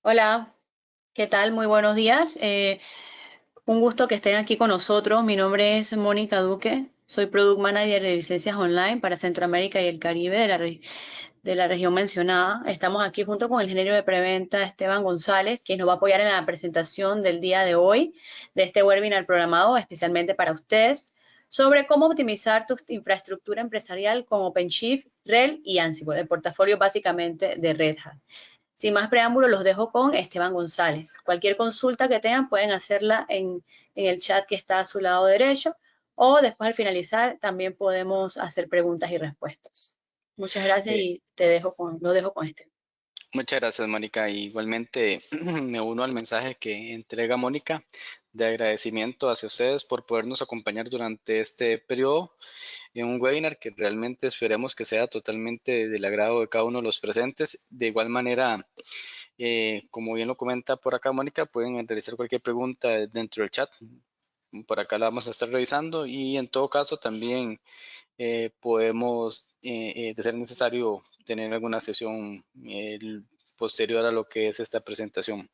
Hola, ¿qué tal? Muy buenos días. Un gusto que estén aquí con nosotros. Mi nombre es Mónica Duque. Soy Product Manager de licencias online para Centroamérica y el Caribe de la región mencionada. Estamos aquí junto con el ingeniero de preventa Esteban González, quien nos va a apoyar en la presentación del día de hoy de este webinar programado especialmente para ustedes sobre cómo optimizar tu infraestructura empresarial con OpenShift, RHEL y Ansible, el portafolio básicamente de Red Hat. Sin más preámbulos, los dejo con Esteban González. Cualquier consulta que tengan pueden hacerla en el chat que está a su lado derecho o después al finalizar también podemos hacer preguntas y respuestas. Muchas gracias Eh, y lo dejo con este. Muchas gracias, Mónica. Igualmente me uno al mensaje que entrega Mónica de agradecimiento hacia ustedes por podernos acompañar durante este periodo en un webinar que realmente esperemos que sea totalmente del agrado de cada uno de los presentes. De igual manera, como bien lo comenta por acá Mónica, pueden realizar cualquier pregunta dentro del chat. Por acá la vamos a estar revisando y en todo caso también podemos, de ser necesario, tener alguna sesión posterior a lo que es esta presentación.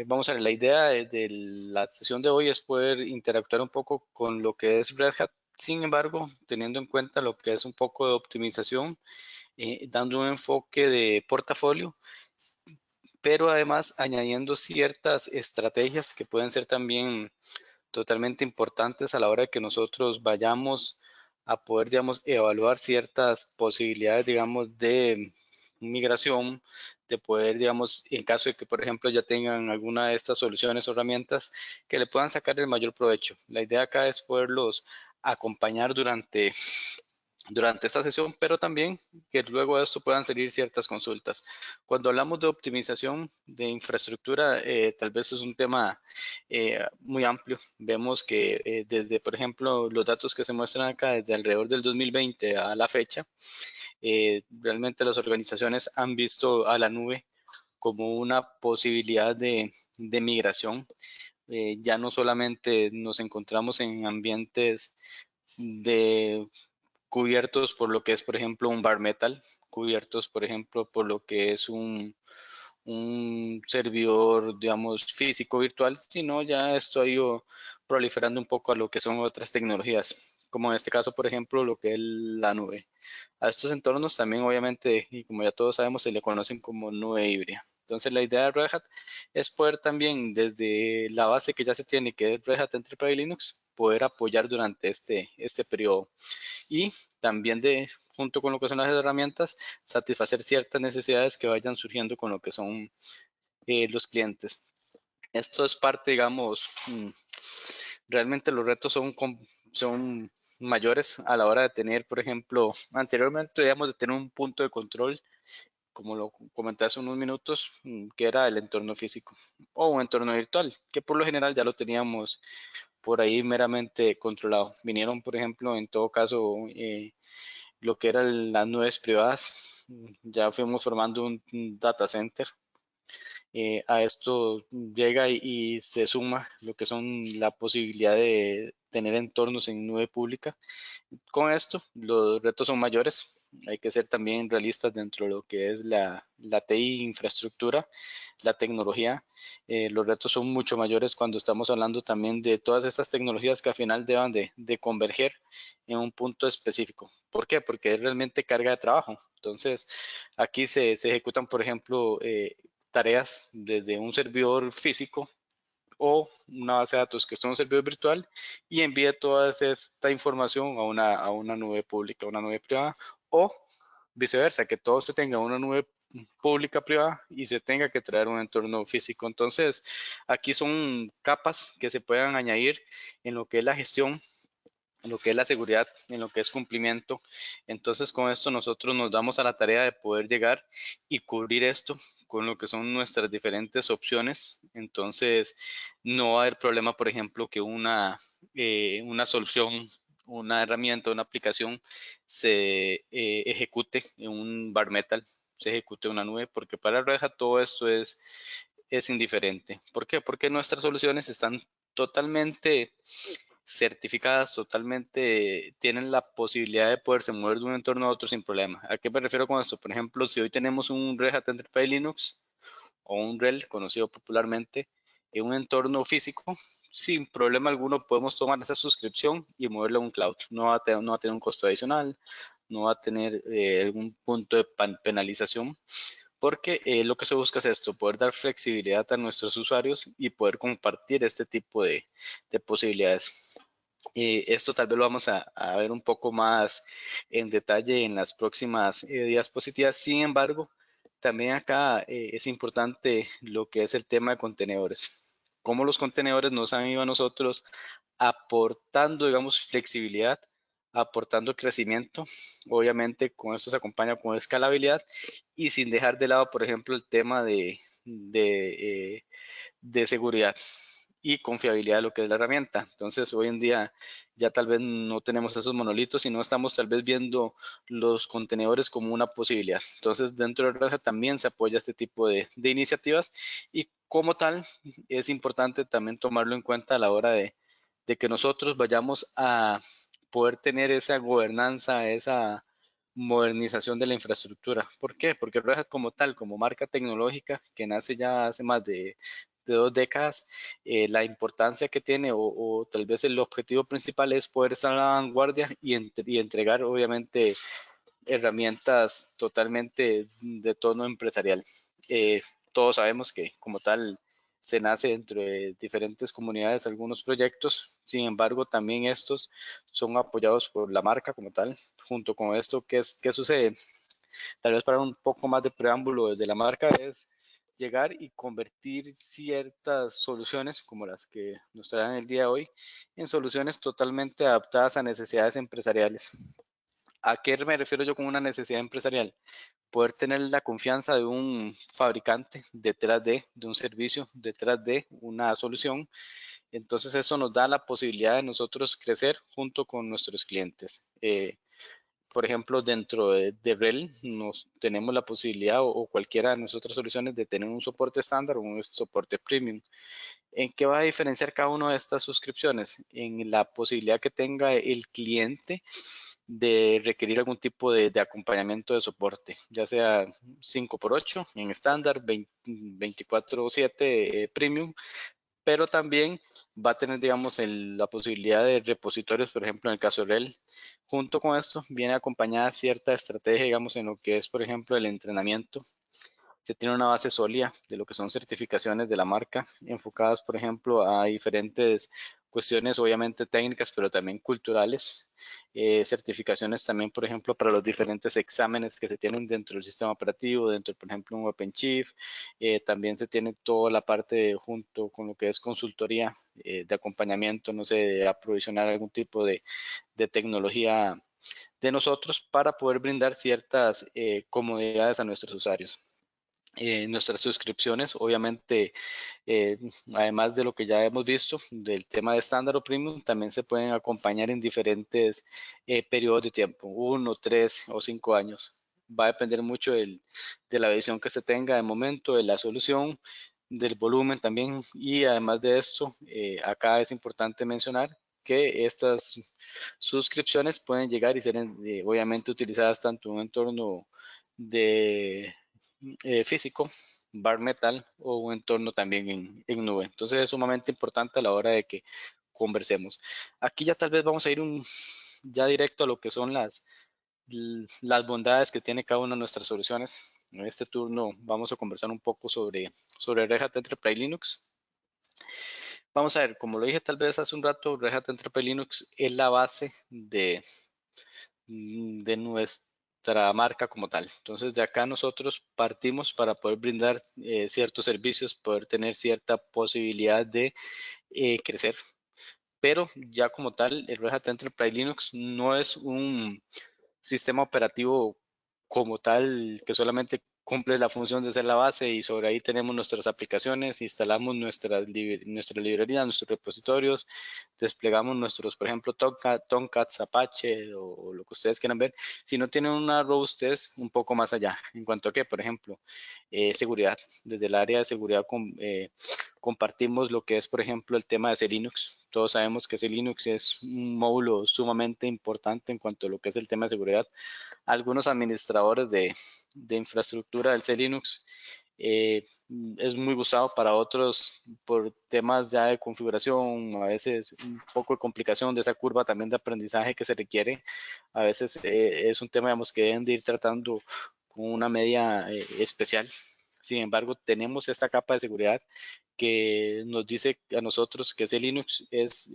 Vamos a ver, la idea de la sesión de hoy es poder interactuar un poco con lo que es Red Hat, sin embargo, teniendo en cuenta lo que es un poco de optimización, dando un enfoque de portafolio, pero además añadiendo ciertas estrategias que pueden ser también totalmente importantes a la hora de que nosotros vayamos a poder, digamos, evaluar ciertas posibilidades, digamos, de migración, de poder, digamos, en caso de que, por ejemplo, ya tengan alguna de estas soluciones o herramientas, que le puedan sacar el mayor provecho. La idea acá es poderlos acompañar durante esta sesión, pero también que luego de esto puedan salir ciertas consultas. Cuando hablamos de optimización de infraestructura, tal vez es un tema muy amplio. Vemos que desde, por ejemplo, los datos que se muestran acá, desde alrededor del 2020 a la fecha, realmente las organizaciones han visto a la nube como una posibilidad de migración. Ya no solamente nos encontramos en ambientes de cubiertos por lo que es, por ejemplo, un bar metal, cubiertos, por ejemplo, por lo que es un servidor, digamos, físico virtual, sino ya estoy proliferando un poco a lo que son otras tecnologías, como en este caso, por ejemplo, lo que es la nube. A estos entornos también, obviamente, y como ya todos sabemos, se le conocen como nube híbrida. Entonces, la idea de Red Hat es poder también, desde la base que ya se tiene, que es Red Hat Enterprise Linux, poder apoyar durante este periodo y también junto con lo que son las herramientas, satisfacer ciertas necesidades que vayan surgiendo con lo que son los clientes. Esto es parte, digamos, realmente los retos son mayores a la hora de tener, por ejemplo, anteriormente debíamos de tener un punto de control, como lo comenté hace unos minutos, que era el entorno físico o un entorno virtual, que por lo general ya lo teníamos por ahí meramente controlado. Vinieron, por ejemplo, en todo caso, lo que eran las nubes privadas. Ya fuimos formando un data center. A esto llega y se suma lo que son la posibilidad de tener entornos en nube pública. Con esto, los retos son mayores. Hay que ser también realistas dentro de lo que es la TI infraestructura, la tecnología. Los retos son mucho mayores cuando estamos hablando también de todas estas tecnologías que al final deban de converger en un punto específico. ¿Por qué? Porque es realmente carga de trabajo. Entonces, aquí se ejecutan, por ejemplo, tareas desde un servidor físico o una base de datos que es un servidor virtual y envíe toda esta información a una nube pública, a una nube privada, o viceversa, que todo se tenga una nube pública privada y se tenga que traer un entorno físico. Entonces, aquí son capas que se puedan añadir en lo que es la gestión, en lo que es la seguridad, en lo que es cumplimiento. Entonces, con esto nosotros nos damos a la tarea de poder llegar y cubrir esto con lo que son nuestras diferentes opciones. Entonces, no va a haber problema, por ejemplo, que una solución, una herramienta, una aplicación se ejecute en un bar metal, se ejecute en una nube, porque para Red Hat todo esto es indiferente. ¿Por qué? Porque nuestras soluciones están totalmente certificadas, totalmente tienen la posibilidad de poderse mover de un entorno a otro sin problema. ¿A qué me refiero con esto? Por ejemplo, si hoy tenemos un Red Hat Enterprise Linux, o un RHEL, conocido popularmente, en un entorno físico, sin problema alguno podemos tomar esa suscripción y moverla a un cloud. No va a tener un costo adicional, no va a tener algún punto de penalización, porque lo que se busca es esto, poder dar flexibilidad a nuestros usuarios y poder compartir este tipo de posibilidades. Esto tal vez lo vamos a ver un poco más en detalle en las próximas diapositivas. Sin embargo, también acá es importante lo que es el tema de contenedores. Cómo los contenedores nos han ido a nosotros aportando, digamos, flexibilidad, aportando crecimiento. Obviamente con esto se acompaña con escalabilidad y sin dejar de lado, por ejemplo, el tema de seguridad y confiabilidad de lo que es la herramienta. Entonces, hoy en día ya tal vez no tenemos esos monolitos y no estamos tal vez viendo los contenedores como una posibilidad. Entonces, dentro de Red Hat también se apoya este tipo de iniciativas y como tal es importante también tomarlo en cuenta a la hora de que nosotros vayamos a poder tener esa gobernanza, esa modernización de la infraestructura. ¿Por qué? Porque Red Hat como tal, como marca tecnológica que nace ya hace más de 2 décadas, la importancia que tiene o tal vez el objetivo principal es poder estar a la vanguardia y entregar obviamente herramientas totalmente de tono empresarial. Eh, Todos sabemos que como tal se nace dentro de diferentes comunidades algunos proyectos, sin embargo también estos son apoyados por la marca como tal. Junto con esto, ¿qué sucede? Tal vez para un poco más de preámbulo desde la marca es llegar y convertir ciertas soluciones como las que nos traen el día de hoy en soluciones totalmente adaptadas a necesidades empresariales. ¿A qué me refiero yo con una necesidad empresarial? Poder tener la confianza de un fabricante detrás de un servicio, detrás de una solución. Entonces esto nos da la posibilidad de nosotros crecer junto con nuestros clientes. Por ejemplo, dentro de RHEL nos tenemos la posibilidad o cualquiera de nuestras soluciones de tener un soporte estándar o un soporte premium. ¿En qué va a diferenciar cada una de estas suscripciones? En la posibilidad que tenga el cliente de requerir algún tipo de acompañamiento de soporte, ya sea 5x8 en estándar, 24/7 premium, pero también va a tener, digamos, la posibilidad de repositorios, por ejemplo, en el caso de RHEL. Junto con esto viene acompañada cierta estrategia, digamos, en lo que es, por ejemplo, el entrenamiento. Se tiene una base sólida de lo que son certificaciones de la marca, enfocadas, por ejemplo, a diferentes cuestiones, obviamente técnicas, pero también culturales. Certificaciones también, por ejemplo, para los diferentes exámenes que se tienen dentro del sistema operativo, dentro, por ejemplo, un OpenShift. También se tiene toda la parte junto con lo que es consultoría de acompañamiento, no sé, de aprovisionar algún tipo de tecnología de nosotros para poder brindar ciertas comodidades a nuestros usuarios. Nuestras suscripciones, obviamente, eh, además de lo que ya hemos visto del tema de estándar o premium, también se pueden acompañar en diferentes periodos de tiempo, 1, 3 o 5 años. Va a depender mucho de la visión que se tenga de momento, de la solución, del volumen también. Y además de esto, acá es importante mencionar que estas suscripciones pueden llegar y ser obviamente utilizadas tanto en un entorno de físico, bar metal o un entorno también en nube. Entonces es sumamente importante a la hora de que conversemos. Aquí ya tal vez vamos a ir ya directo a lo que son las bondades que tiene cada una de nuestras soluciones. En este turno vamos a conversar un poco sobre Red Hat Enterprise Linux. Vamos a ver, como lo dije tal vez hace un rato, Red Hat Enterprise Linux es la base de nuestra marca como tal. Entonces, de acá nosotros partimos para poder brindar ciertos servicios, poder tener cierta posibilidad de crecer. Pero ya como tal, el Red Hat Enterprise Linux no es un sistema operativo como tal que solamente cumple la función de ser la base y sobre ahí tenemos nuestras aplicaciones, instalamos nuestra librería, nuestros repositorios, desplegamos nuestros, por ejemplo, Tomcats, Apache o lo que ustedes quieran ver. Si no tienen una robustez un poco más allá, en cuanto a que, por ejemplo, seguridad, desde el área de seguridad compartimos lo que es, por ejemplo, el tema de C-Linux. Todos sabemos que C-Linux es un módulo sumamente importante en cuanto a lo que es el tema de seguridad. Algunos administradores de infraestructura del C-Linux es muy gustado para otros por temas ya de configuración, a veces un poco de complicación de esa curva también de aprendizaje que se requiere. A veces es un tema, digamos, que deben de ir tratando con una media especial. Sin embargo, tenemos esta capa de seguridad que nos dice a nosotros que ese Linux es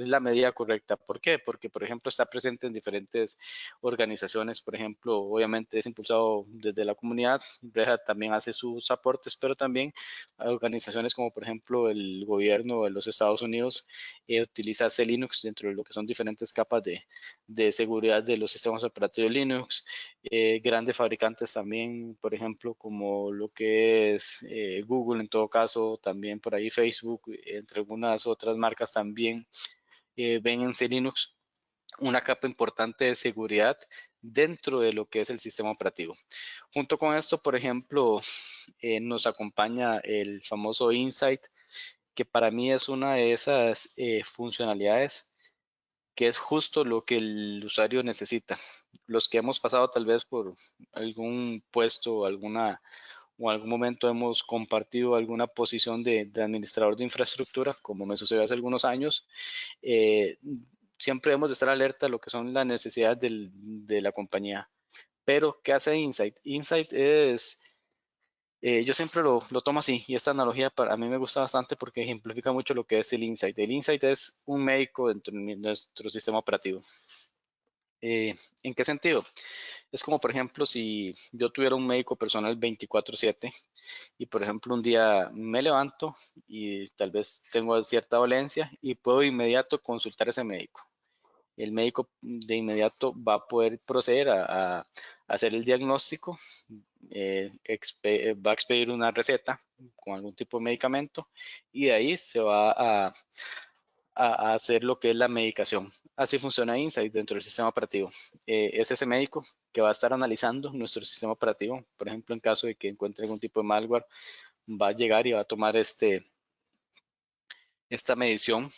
la medida correcta. ¿Por qué? Porque, por ejemplo, está presente en diferentes organizaciones. Por ejemplo, obviamente es impulsado desde la comunidad. Red Hat también hace sus aportes, pero también hay organizaciones como, por ejemplo, el gobierno de los Estados Unidos utiliza ese Linux dentro de lo que son diferentes capas de seguridad de los sistemas operativos Linux. Grandes fabricantes también, por ejemplo, como lo que es Google en todo caso, también por ahí Facebook, entre algunas otras marcas también ven en C Linux una capa importante de seguridad dentro de lo que es el sistema operativo. Junto con esto, por ejemplo, nos acompaña el famoso Insight, que para mí es una de esas funcionalidades que es justo lo que el usuario necesita. Los que hemos pasado tal vez por algún puesto o algún momento hemos compartido alguna posición de administrador de infraestructura, como me sucedió hace algunos años, eh, siempre debemos de estar alerta a lo que son las necesidades de la compañía. Pero, ¿qué hace Insight? Insight es, yo siempre lo tomo así, y esta analogía para a mí me gusta bastante porque ejemplifica mucho lo que es el Insight. El Insight es un médico dentro de nuestro sistema operativo. Eh, ¿En qué sentido? Es como, por ejemplo, si yo tuviera un médico personal 24/7 y, por ejemplo, un día me levanto y tal vez tengo cierta dolencia y puedo de inmediato consultar a ese médico. El médico de inmediato va a poder proceder a hacer el diagnóstico, va a expedir una receta con algún tipo de medicamento y de ahí se va a hacer lo que es la medicación. Así funciona Insight dentro del sistema operativo. Es ese médico que va a estar analizando nuestro sistema operativo. Por ejemplo, en caso de que encuentre algún tipo de malware, va a llegar y va a tomar esta medición.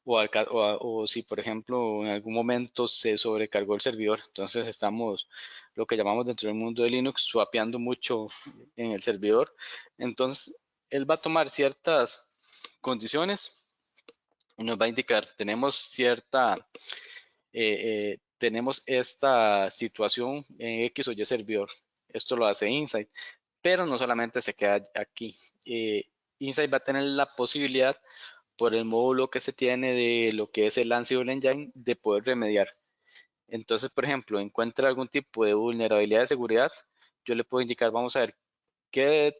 O si, por ejemplo, en algún momento se sobrecargó el servidor, entonces estamos lo que llamamos dentro del mundo de Linux swapeando mucho en el servidor. Entonces, él va a tomar ciertas condiciones y nos va a indicar, tenemos esta situación en X o Y servidor. Esto lo hace Insight, pero no solamente se queda aquí. Insight va a tener la posibilidad, por el módulo que se tiene de lo que es el Ansible Engine, de poder remediar. Entonces, por ejemplo, encuentra algún tipo de vulnerabilidad de seguridad, yo le puedo indicar, vamos a ver, qué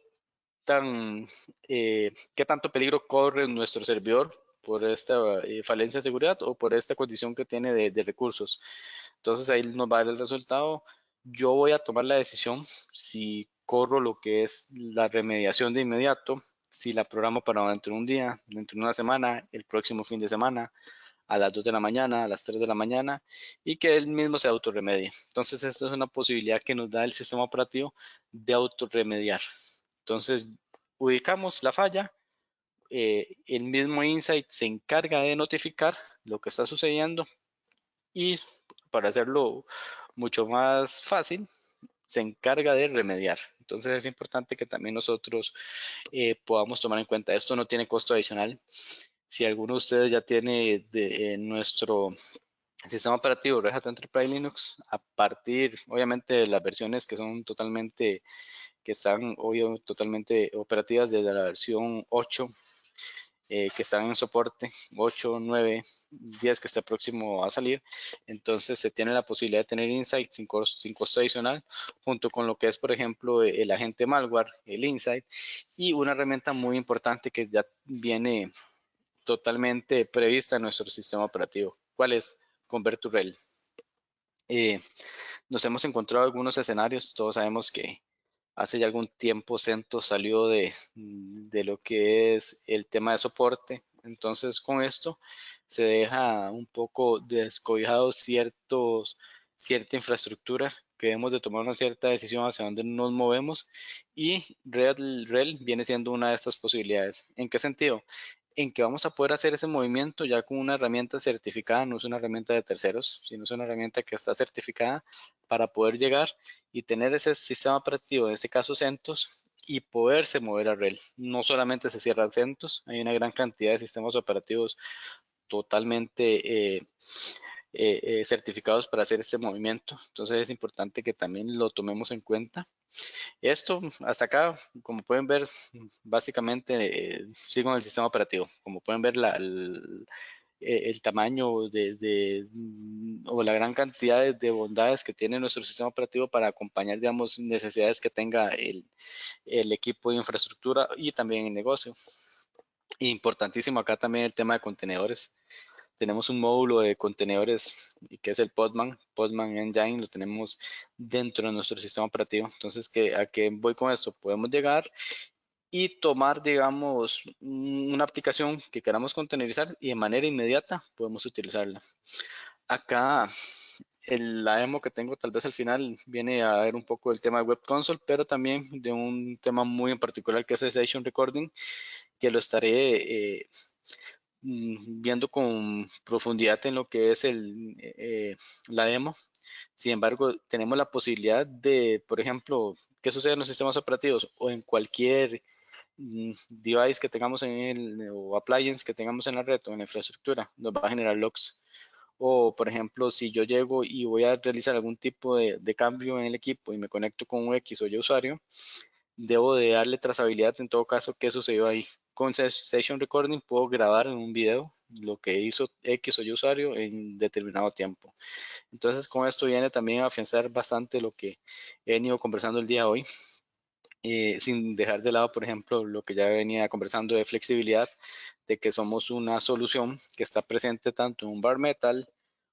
tan, qué tanto peligro corre nuestro servidor por esta falencia de seguridad o por esta condición que tiene de recursos. Entonces ahí nos va a dar el resultado. Yo voy a tomar la decisión si corro lo que es la remediación de inmediato, si la programo para dentro de un día, dentro de una semana, el próximo fin de semana, a las 2 de la mañana, a las 3 de la mañana, y que él mismo se autorremedie. Entonces, esto es una posibilidad que nos da el sistema operativo de autorremediar. Entonces, ubicamos la falla, el mismo Insight se encarga de notificar lo que está sucediendo y para hacerlo mucho más fácil, se encarga de remediar. Entonces es importante que también nosotros podamos tomar en cuenta. Esto no tiene costo adicional. Si alguno de ustedes ya tiene nuestro sistema operativo Red Hat Enterprise Linux, a partir, obviamente, de las versiones que son totalmente, que están, obvio, totalmente operativas desde la versión 8, que están en soporte, 8, 9, 10 que está próximo a salir. Entonces se tiene la posibilidad de tener Insight sin costo adicional, junto con lo que es, por ejemplo, el agente malware, el Insight, y una herramienta muy importante que ya viene totalmente prevista en nuestro sistema operativo. ¿Cuál es? Convert2Rel. Eh, Nos hemos encontrado algunos escenarios, todos sabemos que hace ya algún tiempo CentOS salió de lo que es el tema de soporte. Entonces, con esto se deja un poco descobijado cierta infraestructura que debemos de tomar una cierta decisión hacia dónde nos movemos y REL viene siendo una de estas posibilidades. ¿En qué sentido? En que vamos a poder hacer ese movimiento ya con una herramienta certificada, no es una herramienta de terceros, sino es una herramienta que está certificada para poder llegar y tener ese sistema operativo, en este caso CentOS, y poderse mover a RHEL. No solamente se cierran CentOS, hay una gran cantidad de sistemas operativos totalmente certificados para hacer este movimiento. Entonces es importante que también lo tomemos en cuenta. Esto hasta acá, como pueden ver, básicamente sigo en el sistema operativo. Como pueden ver, el tamaño o la gran cantidad de bondades que tiene nuestro sistema operativo para acompañar, digamos, necesidades que tenga el equipo de infraestructura y también el negocio. Importantísimo acá también el tema de contenedores. Tenemos un módulo de contenedores que es el Podman Engine, lo tenemos dentro de nuestro sistema operativo. Entonces, ¿a qué voy con esto? Podemos llegar y tomar, digamos, una aplicación que queramos contenerizar y de manera inmediata podemos utilizarla. Acá la demo que tengo tal vez al final viene a ver un poco del tema de Web Console, pero también de un tema muy en particular que es el Session Recording, que lo estaré viendo con profundidad en lo que es la demo. Sin embargo, tenemos la posibilidad de, por ejemplo, qué sucede en los sistemas operativos o en cualquier device que tengamos o appliance que tengamos en la red o en la infraestructura, nos va a generar logs. O, por ejemplo, si yo llego y voy a realizar algún tipo de cambio en el equipo y me conecto con un X o Y usuario, debo de darle trazabilidad en todo caso qué sucedió ahí. Con Session Recording puedo grabar en un video lo que hizo X o Y usuario en determinado tiempo. Entonces con esto viene también a afianzar bastante lo que he venido conversando el día de hoy, sin dejar de lado, por ejemplo, lo que ya venía conversando de flexibilidad, de que somos una solución que está presente tanto en un Bare Metal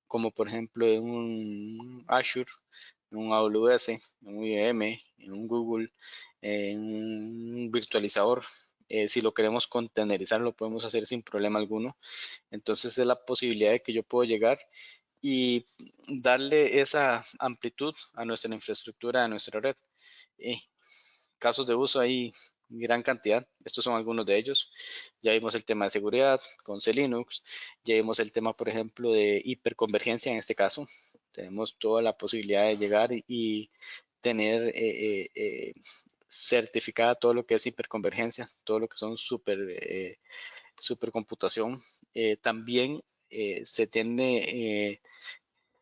como por ejemplo en un Azure, en un AWS, en un IBM, en un Google, en un virtualizador. Si lo queremos contenerizar, lo podemos hacer sin problema alguno. Entonces es la posibilidad de que yo puedo llegar y darle esa amplitud a nuestra infraestructura, a nuestra red. Eh, Casos de uso hay gran cantidad. Estos son algunos de ellos. Ya vimos el tema de seguridad con C-Linux. Ya vimos el tema, por ejemplo, de hiperconvergencia en este caso. Tenemos toda la posibilidad de llegar y tener certificada todo lo que es hiperconvergencia, todo lo que son supercomputación. También se tiene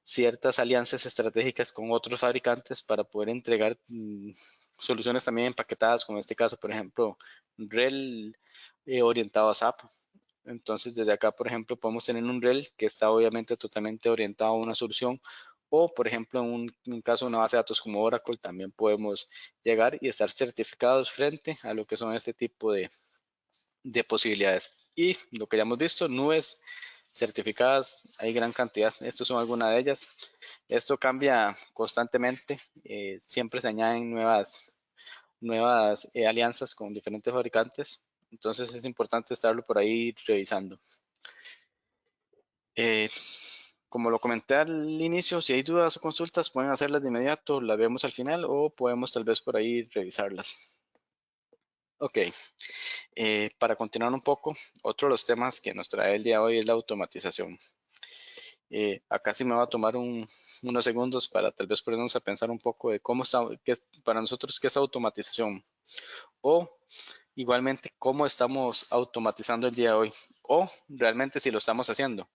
ciertas alianzas estratégicas con otros fabricantes para poder entregar soluciones también empaquetadas, como en este caso, por ejemplo, RHEL orientado a SAP. Entonces, desde acá, por ejemplo, podemos tener un RHEL que está obviamente totalmente orientado a una solución. O, por ejemplo, en un caso de una base de datos como Oracle, también podemos llegar y estar certificados frente a lo que son este tipo de posibilidades. Y lo que ya hemos visto, nubes certificadas, hay gran cantidad. Estas son algunas de ellas. Esto cambia constantemente. Siempre se añaden nuevas alianzas con diferentes fabricantes. Entonces es importante estarlo por ahí revisando. Eh, Como lo comenté al inicio, si hay dudas o consultas, pueden hacerlas de inmediato, las vemos al final o podemos tal vez por ahí revisarlas. Ok, para continuar un poco, otro de los temas que nos trae el día de hoy es la automatización. Acá sí me va a tomar unos segundos para tal vez ponernos a pensar un poco de cómo está, para nosotros qué es automatización o igualmente cómo estamos automatizando el día de hoy o realmente si lo estamos haciendo,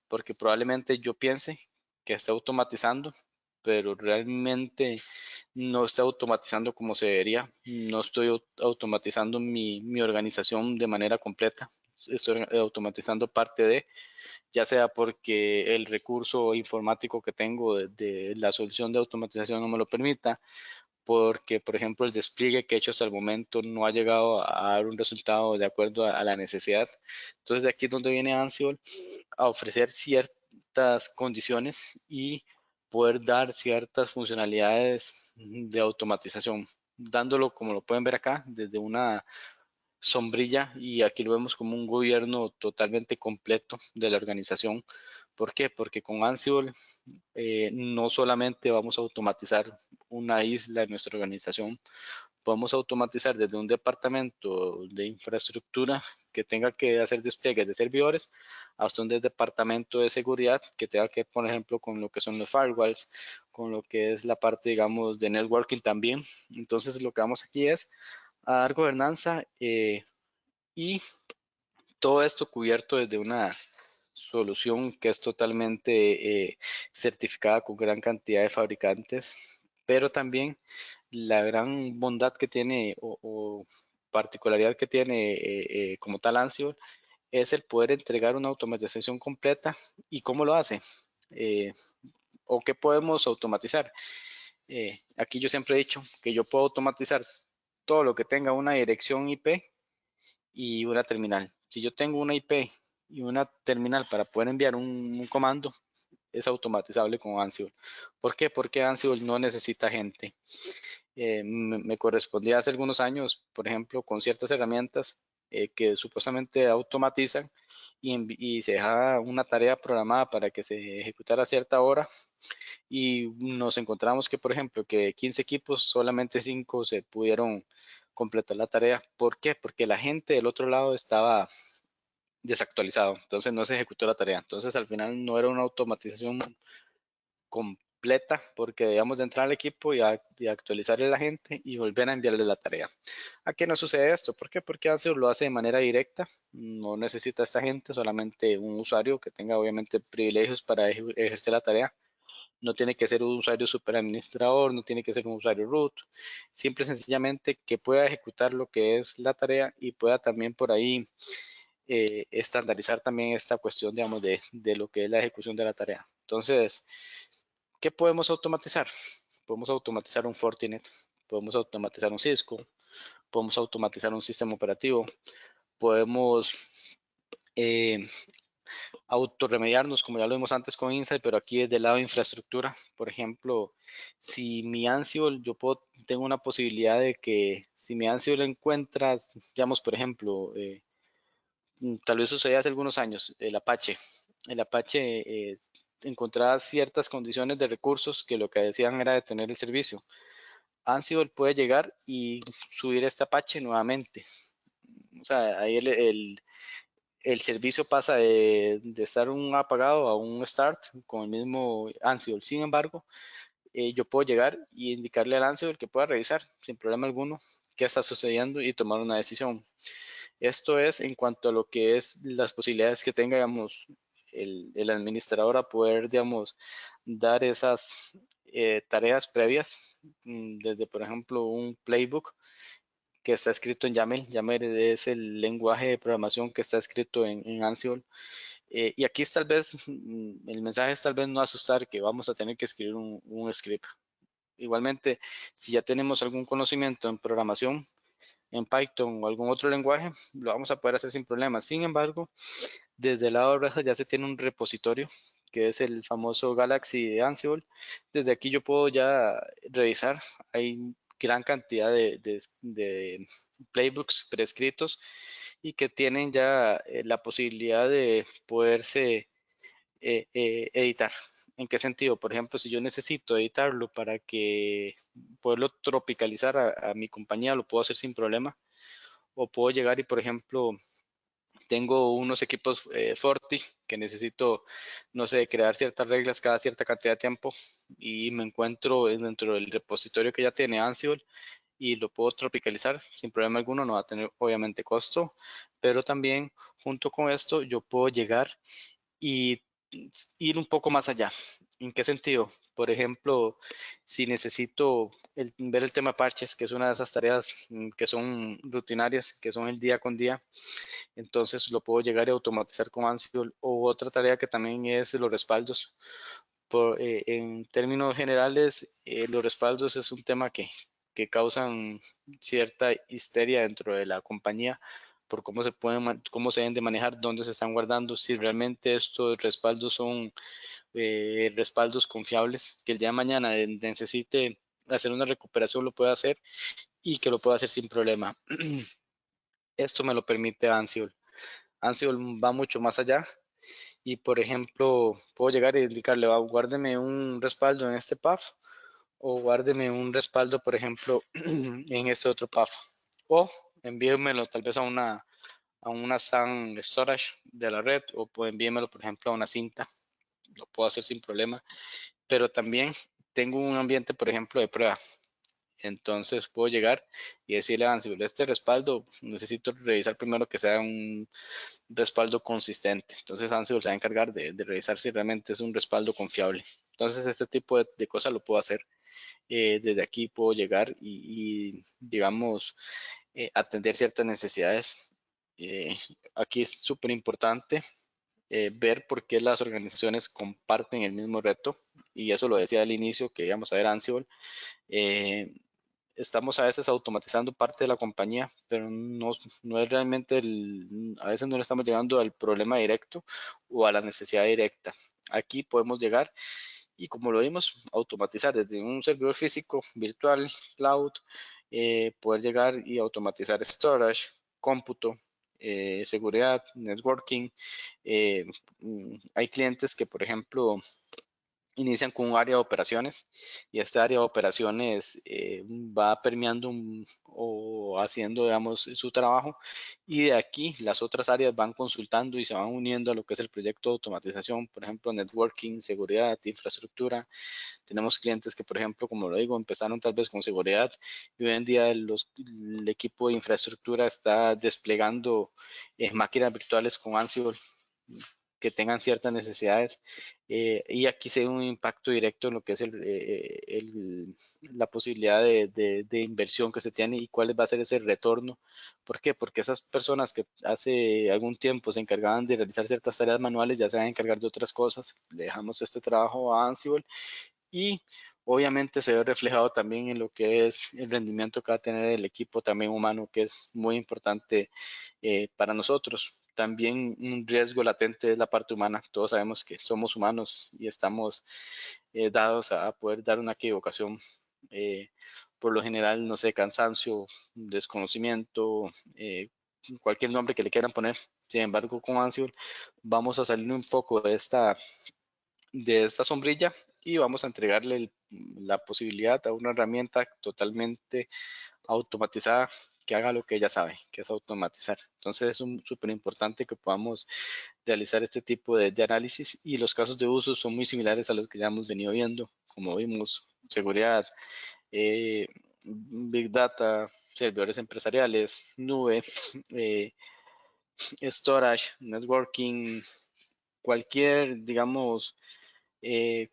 porque probablemente yo piense que está automatizando, pero realmente no está automatizando como se debería, no estoy automatizando mi organización de manera completa, estoy automatizando parte de, ya sea porque el recurso informático que tengo de la solución de automatización no me lo permita, porque, por ejemplo, el despliegue que he hecho hasta el momento no ha llegado a dar un resultado de acuerdo a la necesidad. Entonces, de aquí es donde viene Ansible a ofrecer ciertas condiciones y poder dar ciertas funcionalidades de automatización, dándolo, como lo pueden ver acá, desde una sombrilla y aquí lo vemos como un gobierno totalmente completo de la organización. ¿Por qué? Porque con Ansible no solamente vamos a automatizar una isla de nuestra organización, podemos automatizar desde un departamento de infraestructura que tenga que hacer despliegues de servidores hasta un departamento de seguridad que tenga que ver, por ejemplo, con lo que son los firewalls, con lo que es la parte, digamos, de networking también. Entonces, lo que vamos aquí es a dar gobernanza y todo esto cubierto desde una solución que es totalmente certificada con gran cantidad de fabricantes, pero también la gran bondad que tiene o particularidad que tiene como tal Ansible es el poder entregar una automatización completa. ¿Y cómo lo hace? Eh, ¿O qué podemos automatizar? Aquí yo siempre he dicho que yo puedo automatizar todo lo que tenga una dirección IP y una terminal. Si yo tengo una IP y una terminal para poder enviar un comando, es automatizable con Ansible. ¿Por qué? Porque Ansible no necesita gente. Me correspondía hace algunos años, por ejemplo, con ciertas herramientas que supuestamente automatizan y se dejaba una tarea programada para que se ejecutara a cierta hora y nos encontramos que, por ejemplo, que 15 equipos, solamente 5 se pudieron completar la tarea. ¿Por qué? Porque la gente del otro lado estaba desactualizado, entonces no se ejecutó la tarea. Entonces al final no era una automatización completa porque debíamos de entrar al equipo y actualizarle a la gente y volver a enviarle la tarea. Aquí no sucede esto. ¿Por qué? Porque Ansible lo hace de manera directa. No necesita a esta gente, solamente un usuario que tenga obviamente privilegios para ejercer la tarea. No tiene que ser un usuario super administrador, no tiene que ser un usuario root. Simple y sencillamente que pueda ejecutar lo que es la tarea y pueda también por ahí estandarizar también esta cuestión, digamos, de lo que es la ejecución de la tarea. Entonces, ¿qué podemos automatizar? Podemos automatizar un Fortinet, podemos automatizar un Cisco, podemos automatizar un sistema operativo, podemos eh, autorremediarnos, como ya lo vimos antes con Insight, pero aquí es del lado de infraestructura. Por ejemplo, si mi Ansible, tengo una posibilidad de que si mi Ansible encuentra, digamos, por ejemplo, tal vez sucedió hace algunos años, el Apache encontraba ciertas condiciones de recursos que lo que decían era detener el servicio. Ansible puede llegar y subir este Apache nuevamente. O sea, ahí el servicio pasa de estar un apagado a un start con el mismo Ansible. Sin embargo, yo puedo llegar y indicarle al Ansible que pueda revisar sin problema alguno qué está sucediendo y tomar una decisión. Esto es en cuanto a lo que es las posibilidades que tenga, digamos, el administrador a poder, digamos, dar esas tareas previas, desde, por ejemplo, un playbook que está escrito en YAML. YAML es el lenguaje de programación que está escrito en Ansible. Y aquí es tal vez, el mensaje es tal vez no asustar que vamos a tener que escribir un script. Igualmente, si ya tenemos algún conocimiento en programación, en Python o algún otro lenguaje, lo vamos a poder hacer sin problemas. Sin embargo, desde el lado de Red Hat ya se tiene un repositorio que es el famoso Galaxy de Ansible. Desde aquí yo puedo ya revisar. Hay gran cantidad de playbooks prescritos y que tienen ya la posibilidad de poderse editar. ¿En qué sentido? Por ejemplo, si yo necesito editarlo para que poderlo tropicalizar a mi compañía, lo puedo hacer sin problema. O puedo llegar y, por ejemplo, tengo unos equipos Forti que necesito, no sé, crear ciertas reglas cada cierta cantidad de tiempo y me encuentro dentro del repositorio que ya tiene Ansible y lo puedo tropicalizar sin problema alguno, no va a tener obviamente costo, pero también junto con esto yo puedo llegar y ir un poco más allá. ¿En qué sentido? Por ejemplo, si necesito ver el tema parches, que es una de esas tareas que son rutinarias, que son el día con día, entonces lo puedo llegar a automatizar con Ansible. O otra tarea que también es los respaldos. En términos generales, los respaldos es un tema que causan cierta histeria dentro de la compañía por cómo se deben de manejar, dónde se están guardando, si realmente estos respaldos son respaldos confiables, que el día de mañana necesite hacer una recuperación lo pueda hacer y que lo pueda hacer sin problema. Esto me lo permite Ansible. Ansible va mucho más allá y, por ejemplo, puedo llegar y indicarle, guárdeme un respaldo en este path o guárdeme un respaldo, por ejemplo, en este otro path. O envíemelo tal vez a una SAN storage de la red o envíemelo, por ejemplo, a una cinta. Lo puedo hacer sin problema. Pero también tengo un ambiente, por ejemplo, de prueba. Entonces puedo llegar y decirle a Ansible, este respaldo necesito revisar primero que sea un respaldo consistente. Entonces Ansible se va a encargar de revisar si realmente es un respaldo confiable. Entonces este tipo de cosas lo puedo hacer. Desde aquí puedo llegar y digamos, atender ciertas necesidades. Eh, Aquí es súper importante ver por qué las organizaciones comparten el mismo reto. Y eso lo decía al inicio, que íbamos a ver Ansible. Eh, Estamos a veces automatizando parte de la compañía, pero no es realmente a veces no le estamos llegando al problema directo o a la necesidad directa. Aquí podemos llegar y como lo vimos, automatizar desde un servidor físico, virtual, cloud, poder llegar y automatizar storage, cómputo, seguridad, networking. Eh, Hay clientes que, por ejemplo, inician con un área de operaciones y esta área de operaciones va permeando o haciendo, digamos, su trabajo y de aquí las otras áreas van consultando y se van uniendo a lo que es el proyecto de automatización, por ejemplo, networking, seguridad, infraestructura. Tenemos clientes que, por ejemplo, como lo digo, empezaron tal vez con seguridad y hoy en día el equipo de infraestructura está desplegando máquinas virtuales con Ansible que tengan ciertas necesidades y aquí se ve un impacto directo en lo que es la posibilidad de inversión que se tiene y cuál va a ser ese retorno. ¿Por qué? Porque esas personas que hace algún tiempo se encargaban de realizar ciertas tareas manuales ya se van a encargar de otras cosas. Le dejamos este trabajo a Ansible y obviamente se ve reflejado también en lo que es el rendimiento que va a tener el equipo también humano, que es muy importante para nosotros. También un riesgo latente es la parte humana. Todos sabemos que somos humanos y estamos dados a poder dar una equivocación. eh, por lo general, no sé, cansancio, desconocimiento, cualquier nombre que le quieran poner. Sin embargo, con Ansible vamos a salir un poco de esta sombrilla y vamos a entregarle la posibilidad a una herramienta totalmente automatizada que haga lo que ella sabe, que es automatizar. Entonces es súper importante que podamos realizar este tipo de análisis y los casos de uso son muy similares a los que ya hemos venido viendo, como vimos, seguridad, eh, big data, servidores empresariales, nube, eh, storage, networking, cualquier, digamos, eh,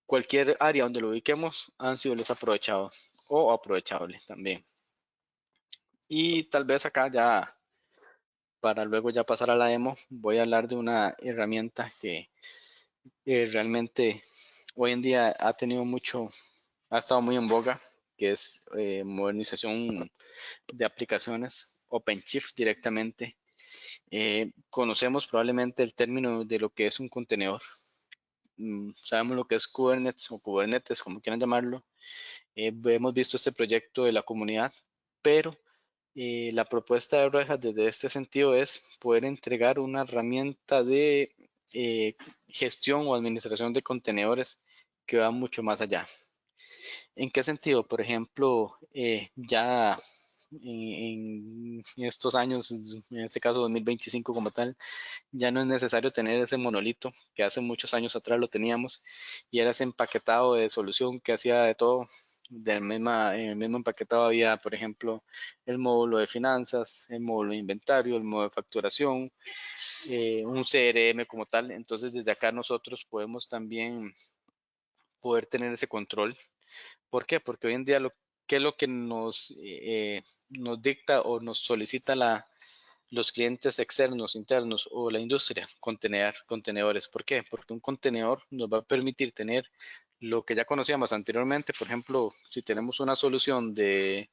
cualquier área donde lo ubiquemos, Ansible es aprovechado o aprovechable también. Y tal vez acá ya, para luego ya pasar a la demo, voy a hablar de una herramienta que realmente hoy en día ha tenido mucho, ha estado muy en boga, que es modernización de aplicaciones, OpenShift directamente. Conocemos probablemente el término de lo que es un contenedor. Sabemos lo que es Kubernetes o Kubernetes, como quieran llamarlo. Hemos visto este proyecto de la comunidad, pero la propuesta de Red Hat desde este sentido es poder entregar una herramienta de eh, gestión o administración de contenedores que va mucho más allá. ¿En qué sentido? Por ejemplo, ya en estos años, en este caso 2025 como tal, ya no es necesario tener ese monolito que hace muchos años atrás lo teníamos y era ese empaquetado de solución que hacía de todo. En el mismo empaquetado había, por ejemplo, el módulo de finanzas, el módulo de inventario, el módulo de facturación, un CRM como tal. Entonces, desde acá nosotros podemos también poder tener ese control. ¿Por qué? Porque hoy en día ¿qué es lo que nos dicta o nos solicita los clientes externos, internos o la industria? Contenedores. ¿Por qué? Porque un contenedor nos va a permitir tener lo que ya conocíamos anteriormente. Por ejemplo, si tenemos una solución eh,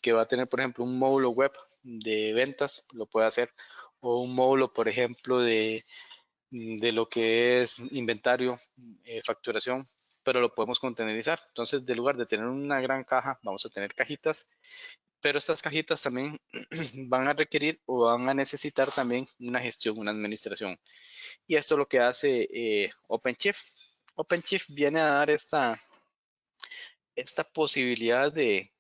que va a tener, por ejemplo, un módulo web de ventas, lo puede hacer. O un módulo, por ejemplo, de lo que es inventario, facturación, pero lo podemos contenerizar. Entonces, de lugar de tener una gran caja, vamos a tener cajitas, pero estas cajitas también van a requerir o van a necesitar también una gestión, una administración. Y esto es lo que hace OpenShift. OpenShift viene a dar esta posibilidad de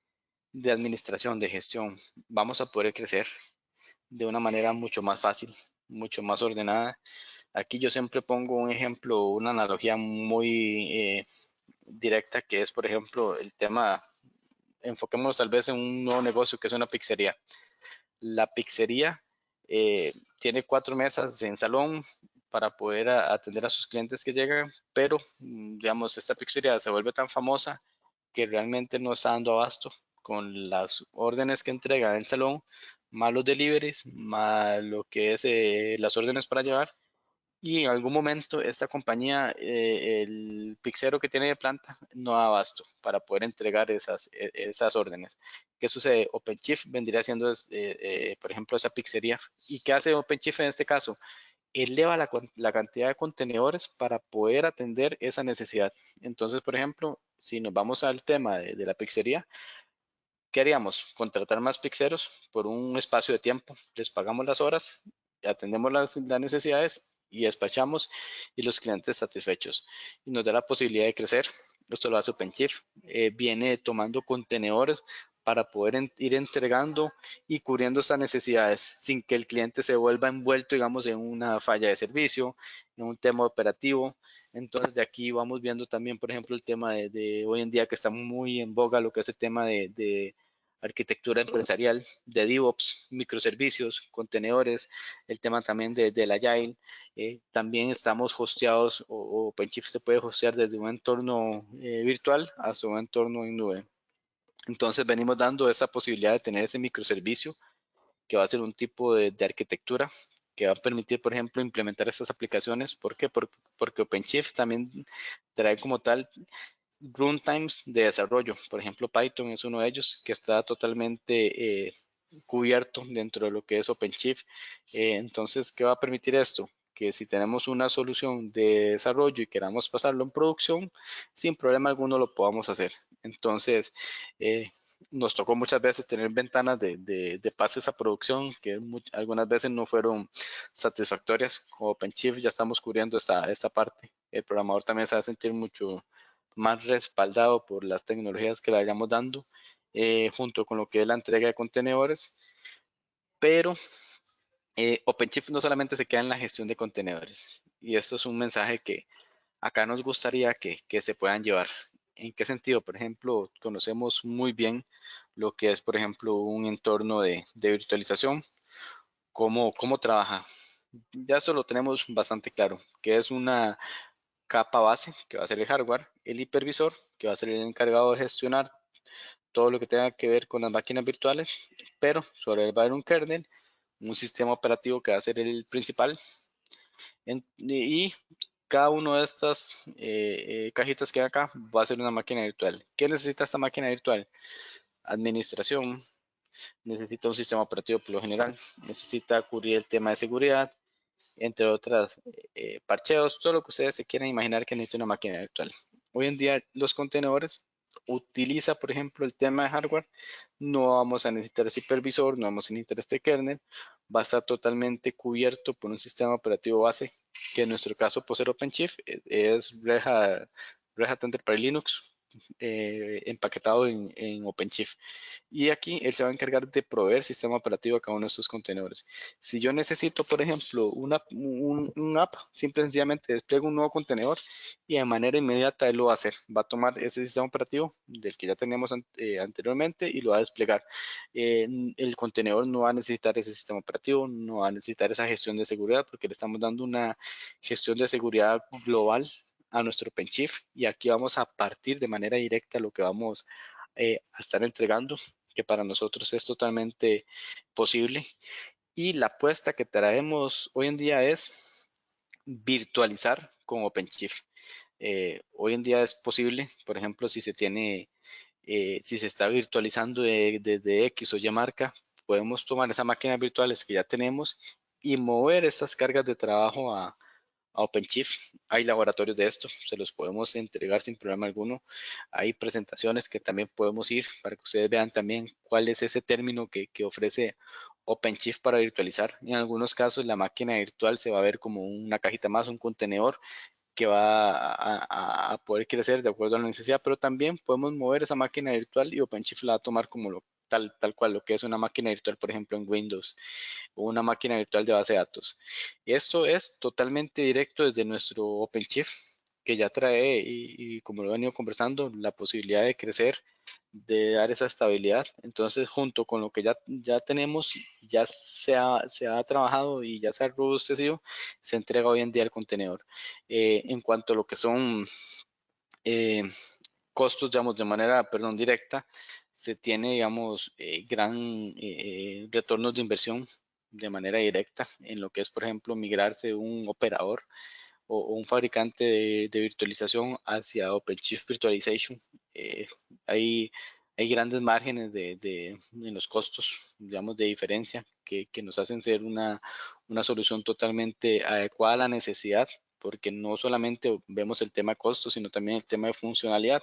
administración, de gestión. Vamos a poder crecer de una manera mucho más fácil, mucho más ordenada. Aquí yo siempre pongo un ejemplo, una analogía muy directa, que es, por ejemplo, el tema, enfoquémonos tal vez en un nuevo negocio que es una pizzería. La pizzería tiene 4 mesas en salón para poder atender a sus clientes que llegan, pero digamos, esta pizzería se vuelve tan famosa que realmente no está dando abasto con las órdenes que entrega en el salón, más los deliveries, más lo que es las órdenes para llevar. Y en algún momento esta compañía, el pizzero que tiene de planta, no da abasto para poder entregar esas órdenes. ¿Qué sucede? OpenShift vendría siendo, por ejemplo, esa pizzería. ¿Y qué hace OpenShift en este caso? Eleva la cantidad de contenedores para poder atender esa necesidad. Entonces, por ejemplo, si nos vamos al tema de la pizzería, ¿qué haríamos? Contratar más pizzeros por un espacio de tiempo. Les pagamos las horas, atendemos las necesidades y despachamos y los clientes satisfechos. Y nos da la posibilidad de crecer. Esto lo hace OpenShift. Viene tomando contenedores para poder ir entregando y cubriendo estas necesidades sin que el cliente se vuelva envuelto, digamos, en una falla de servicio, en un tema operativo. Entonces, de aquí vamos viendo también, por ejemplo, el tema de hoy en día que está muy en boga, lo que es el tema de arquitectura empresarial, de DevOps, microservicios, contenedores, el tema también del Agile. También estamos hosteados o OpenShift se puede hostear desde un entorno virtual hasta un entorno en nube. Entonces venimos dando esa posibilidad de tener ese microservicio que va a ser un tipo de arquitectura que va a permitir, por ejemplo, implementar estas aplicaciones. ¿Por qué? Porque OpenShift también trae como tal runtimes de desarrollo. Por ejemplo, Python es uno de ellos que está totalmente cubierto dentro de lo que es OpenShift. Entonces, ¿qué va a permitir esto? Que si tenemos una solución de desarrollo y queramos pasarlo en producción, sin problema alguno lo podamos hacer. Entonces, nos tocó muchas veces tener ventanas de pases a producción que algunas veces no fueron satisfactorias. Con OpenShift ya estamos cubriendo esta parte. El programador también se va a sentir mucho más respaldado por las tecnologías que le vayamos dando, junto con lo que es la entrega de contenedores. Pero OpenShift no solamente se queda en la gestión de contenedores, y esto es un mensaje que acá nos gustaría que se puedan llevar. ¿En qué sentido? Por ejemplo, conocemos muy bien lo que es, por ejemplo, un entorno de virtualización, cómo trabaja. Ya esto lo tenemos bastante claro, que es una capa base, que va a ser el hardware, el hipervisor, que va a ser el encargado de gestionar todo lo que tenga que ver con las máquinas virtuales, pero sobre él va a haber un kernel, un sistema operativo que va a ser el principal, y cada una de estas cajitas que hay acá va a ser una máquina virtual. ¿Qué necesita esta máquina virtual? Administración, necesita un sistema operativo por lo general, necesita cubrir el tema de seguridad, entre otras parcheos, todo lo que ustedes se quieran imaginar que necesita una máquina virtual. Hoy en día los contenedores utiliza, por ejemplo, el tema de hardware, no vamos a necesitar ese hipervisor, no vamos a necesitar este kernel, va a estar totalmente cubierto por un sistema operativo base, que en nuestro caso, por ser OpenShift, es Red Hat Enterprise Linux, empaquetado en OpenShift. Y aquí él se va a encargar de proveer sistema operativo a cada uno de estos contenedores. Si yo necesito, por ejemplo, un app, simple y sencillamente despliego un nuevo contenedor y de manera inmediata él lo va a hacer. Va a tomar ese sistema operativo del que ya teníamos anteriormente y lo va a desplegar. El contenedor no va a necesitar ese sistema operativo, no va a necesitar esa gestión de seguridad porque le estamos dando una gestión de seguridad global a nuestro OpenShift y aquí vamos a partir de manera directa lo que vamos a estar entregando, que para nosotros es totalmente posible. Y la apuesta que traemos hoy en día es virtualizar con OpenShift. Hoy en día es posible, por ejemplo, si se está virtualizando desde X o Y marca, podemos tomar esas máquinas virtuales que ya tenemos y mover estas cargas de trabajo a OpenShift. Hay laboratorios de esto, se los podemos entregar sin problema alguno. Hay presentaciones que también podemos ir para que ustedes vean también cuál es ese término que ofrece OpenShift para virtualizar. En algunos casos la máquina virtual se va a ver como una cajita más, un contenedor que va a poder crecer de acuerdo a la necesidad, pero también podemos mover esa máquina virtual y OpenShift la va a tomar como tal cual lo que es una máquina virtual, por ejemplo, en Windows o una máquina virtual de base de datos. Esto es totalmente directo desde nuestro OpenShift. que ya trae y como lo he venido conversando, la posibilidad de crecer, de dar esa estabilidad. Entonces, junto con lo que ya tenemos, se ha trabajado y ya se ha robustecido, se entrega hoy en día el contenedor. En cuanto a lo que son eh, costos, digamos, de manera, perdón, directa, se tiene, digamos, gran retornos de inversión de manera directa en lo que es, por ejemplo, migrarse de un operador o un fabricante de virtualización hacia OpenShift Virtualization. Eh, hay, hay grandes márgenes en los costos, digamos, de diferencia que nos hacen ser una solución totalmente adecuada a la necesidad, porque no solamente vemos el tema costo, sino también el tema de funcionalidad.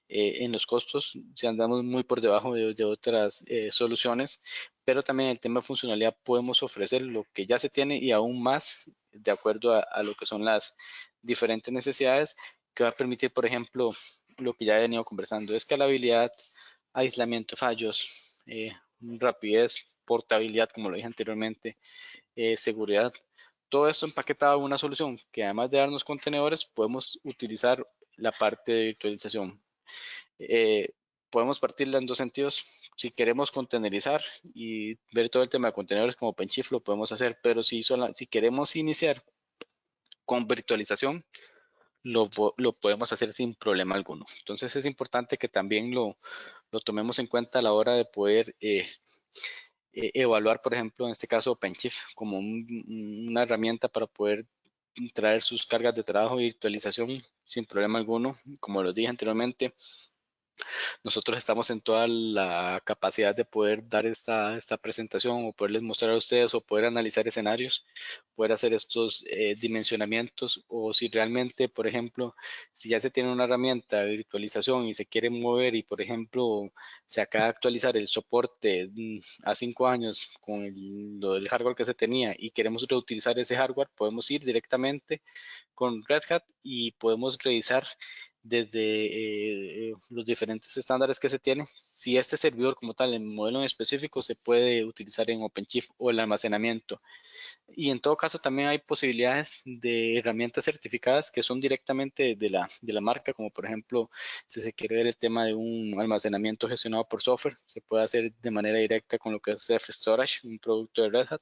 En los costos, si andamos muy por debajo de otras soluciones, pero también en el tema de funcionalidad podemos ofrecer lo que ya se tiene y aún más de acuerdo a lo que son las diferentes necesidades que va a permitir, por ejemplo, lo que ya he venido conversando, escalabilidad, aislamiento de fallos, rapidez, portabilidad, como lo dije anteriormente, seguridad. Todo esto empaquetado en una solución que además de darnos contenedores, podemos utilizar la parte de virtualización. Eh, Podemos partirla en dos sentidos. Si queremos contenerizar y ver todo el tema de contenedores como OpenShift, lo podemos hacer, pero si queremos iniciar con virtualización, lo podemos hacer sin problema alguno. Entonces es importante que también lo tomemos en cuenta a la hora de poder evaluar, por ejemplo, en este caso OpenShift como una herramienta para poder traer sus cargas de trabajo y virtualización sin problema alguno. Como lo dije anteriormente, nosotros estamos en toda la capacidad de poder dar esta presentación o poderles mostrar a ustedes o poder analizar escenarios, poder hacer estos dimensionamientos o si realmente, por ejemplo, si ya se tiene una herramienta de virtualización y se quiere mover y, por ejemplo, se acaba de actualizar el soporte a 5 años con lo del hardware que se tenía y queremos reutilizar ese hardware, podemos ir directamente con Red Hat y podemos revisar desde los diferentes estándares que se tienen, si este servidor como tal, en modelo en específico, se puede utilizar en OpenShift o el almacenamiento. Y en todo caso también hay posibilidades de herramientas certificadas que son directamente de la marca, como por ejemplo, si se quiere ver el tema de un almacenamiento gestionado por software, se puede hacer de manera directa con lo que es Self Storage, un producto de Red Hat.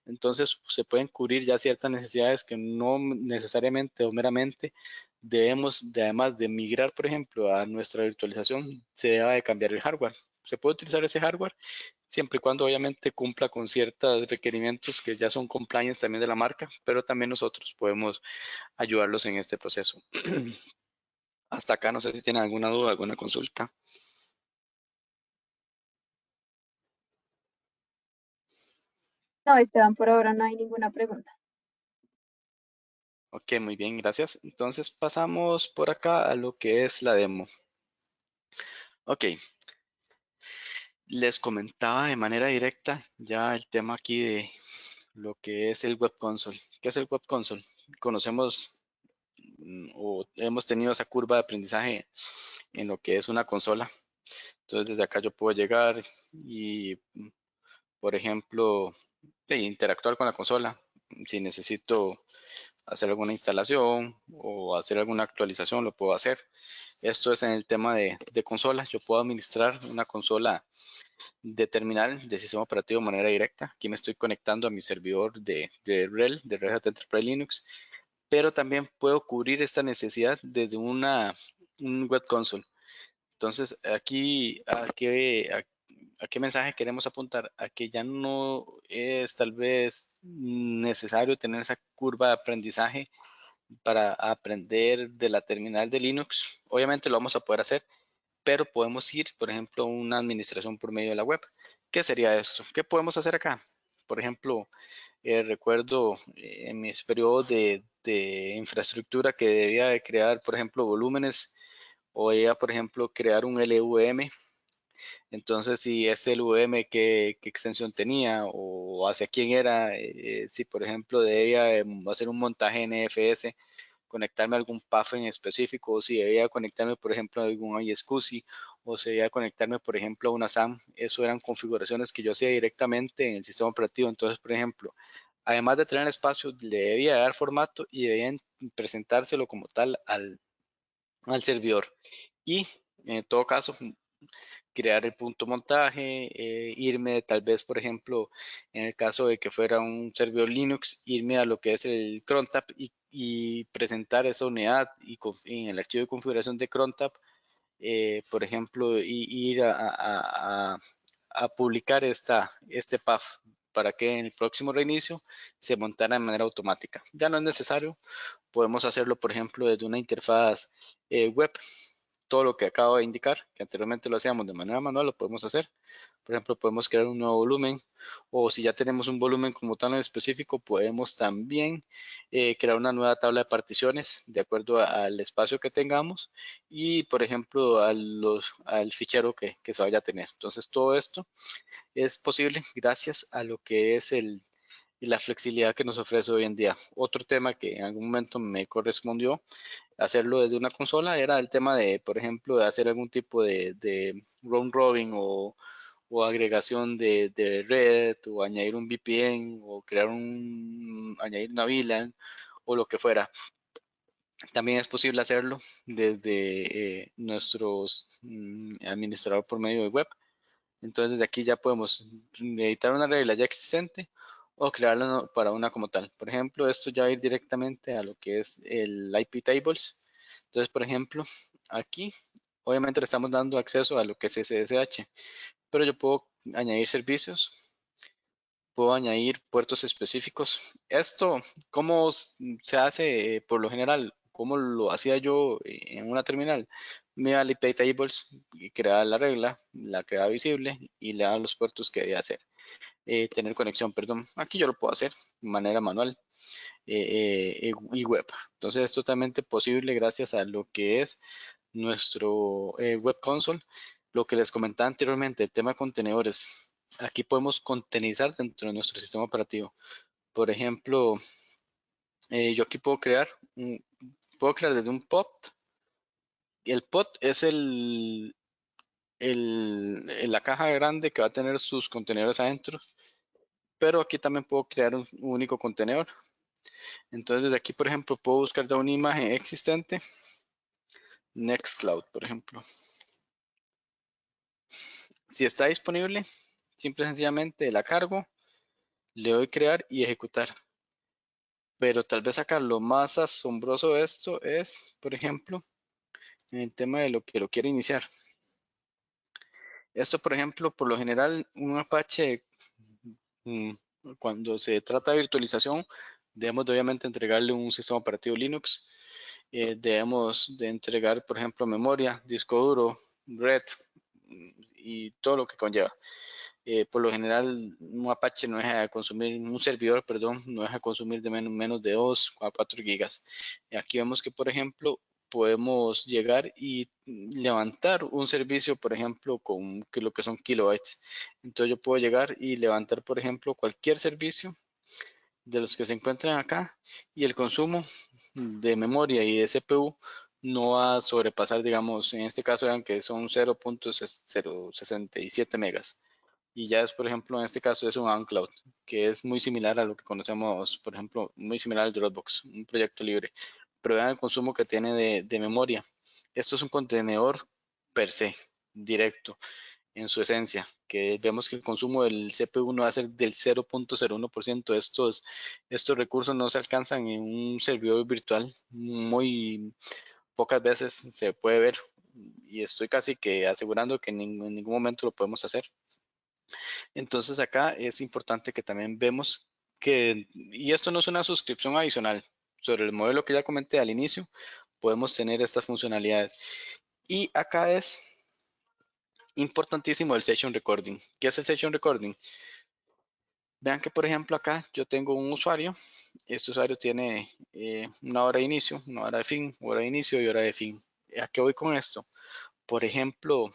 Entonces se pueden cubrir ya ciertas necesidades que no necesariamente o meramente debemos, además de migrar, por ejemplo, a nuestra virtualización, se deba de cambiar el hardware. Se puede utilizar ese hardware siempre y cuando obviamente cumpla con ciertos requerimientos que ya son compliance también de la marca, pero también nosotros podemos ayudarlos en este proceso. Hasta acá no sé si tienen alguna duda, alguna consulta. No, Esteban, por ahora no hay ninguna pregunta. Ok, muy bien, gracias. Entonces pasamos por acá a lo que es la demo. Ok, les comentaba de manera directa ya el tema aquí de lo que es el Web Console. ¿Qué es el Web Console? Conocemos o hemos tenido esa curva de aprendizaje en lo que es una consola. Entonces desde acá yo puedo llegar y, por ejemplo, interactuar con la consola. Si necesito hacer alguna instalación o hacer alguna actualización, lo puedo hacer. Esto es en el tema de consolas. Yo puedo administrar una consola de terminal de sistema operativo de manera directa. Aquí me estoy conectando a mi servidor de RHEL, de Red Hat Enterprise Linux, pero también puedo cubrir esta necesidad desde un web console. Entonces, aquí, ¿a qué mensaje queremos apuntar? A que ya no es tal vez necesario tener esa curva de aprendizaje para aprender de la terminal de Linux. Obviamente lo vamos a poder hacer, pero podemos ir, por ejemplo, a una administración por medio de la web. ¿Qué sería esto? ¿Qué podemos hacer acá? Por ejemplo, recuerdo en mis periodos de infraestructura que debía de crear, por ejemplo, volúmenes o debía, por ejemplo, crear un LVM. Entonces, si ese LVM, qué extensión tenía o hacia quién era, si, por ejemplo, debía hacer un montaje NFS, conectarme a algún PAF en específico, o si debía conectarme, por ejemplo, a algún iSCSI, o si debía conectarme, por ejemplo, a una SAM. Eso eran configuraciones que yo hacía directamente en el sistema operativo. Entonces, por ejemplo, además de tener espacio, le debía dar formato y debían presentárselo como tal al servidor. Y en todo caso, crear el punto montaje, irme tal vez, por ejemplo, en el caso de que fuera un servidor Linux, irme a lo que es el crontab y presentar esa unidad y en el archivo de configuración de crontab, por ejemplo, ir a publicar este path para que en el próximo reinicio se montara de manera automática. Ya no es necesario, podemos hacerlo, por ejemplo, desde una interfaz web. Todo lo que acabo de indicar, que anteriormente lo hacíamos de manera manual, lo podemos hacer. Por ejemplo, podemos crear un nuevo volumen, o si ya tenemos un volumen como tal en específico, podemos también crear una nueva tabla de particiones de acuerdo al espacio que tengamos y, por ejemplo, al fichero que se vaya a tener. Entonces, todo esto es posible gracias a lo que es la flexibilidad que nos ofrece hoy en día. Otro tema que en algún momento me correspondió hacerlo desde una consola era el tema de, por ejemplo, de hacer algún tipo de round robin o agregación de red o añadir un VPN o añadir una VLAN o lo que fuera. También es posible hacerlo desde nuestros administrador por medio de web. Entonces desde aquí ya podemos editar una regla ya existente o crearla para una como tal. Por ejemplo, esto ya va a ir directamente a lo que es el IP tables. Entonces, por ejemplo, aquí obviamente le estamos dando acceso a lo que es SSH, pero yo puedo añadir servicios, puedo añadir puertos específicos. Esto, ¿cómo se hace por lo general? ¿Cómo lo hacía yo en una terminal? Me da el IP tables, y crea la regla, la crea visible y le da los puertos que debe hacer. Tener conexión, perdón. Aquí yo lo puedo hacer de manera manual y web. Entonces es totalmente posible gracias a lo que es nuestro web console. Lo que les comentaba anteriormente, el tema de contenedores. Aquí podemos contenizar dentro de nuestro sistema operativo. Por ejemplo, yo aquí puedo crear desde un pod. El pod es la caja grande que va a tener sus contenedores adentro, pero aquí también puedo crear un único contenedor. Entonces, desde aquí, por ejemplo, puedo buscar de una imagen existente, Nextcloud, por ejemplo. Si está disponible, simple y sencillamente la cargo, le doy crear y ejecutar. Pero tal vez acá lo más asombroso de esto es, por ejemplo, en el tema de lo que lo quiere iniciar. Esto, por ejemplo, por lo general, un Apache, mm, cuando se trata de virtualización, debemos de obviamente entregarle un sistema operativo Linux. Debemos de entregar, por ejemplo, memoria, disco duro, red y todo lo que conlleva. Por lo general, un Apache no deja de consumir, un servidor, perdón, no deja de consumir de menos de 2 a 4 gigas. Aquí vemos que, por ejemplo, podemos llegar y levantar un servicio, por ejemplo, con lo que son kilobytes. Entonces yo puedo llegar y levantar, por ejemplo, cualquier servicio de los que se encuentran acá y el consumo de memoria y de CPU no va a sobrepasar, digamos, en este caso vean que son 0.067 megas. Y ya es, por ejemplo, en este caso es un OnCloud, que es muy similar a lo que conocemos, por ejemplo, muy similar al Dropbox, un proyecto libre. Pero vean el consumo que tiene de memoria. Esto es un contenedor per se, directo en su esencia, que vemos que el consumo del CPU no va a ser del 0.01%. Estos recursos no se alcanzan en un servidor virtual, muy pocas veces se puede ver y estoy casi que asegurando que en ningún momento lo podemos hacer. Entonces acá es importante que también vemos y esto no es una suscripción adicional, sobre el modelo que ya comenté al inicio, podemos tener estas funcionalidades. Y acá es importantísimo el session recording. ¿Qué es el session recording? Vean que por ejemplo acá yo tengo un usuario. Este usuario tiene una hora de inicio, una hora de fin, hora de inicio y hora de fin. ¿A qué voy con esto? Por ejemplo,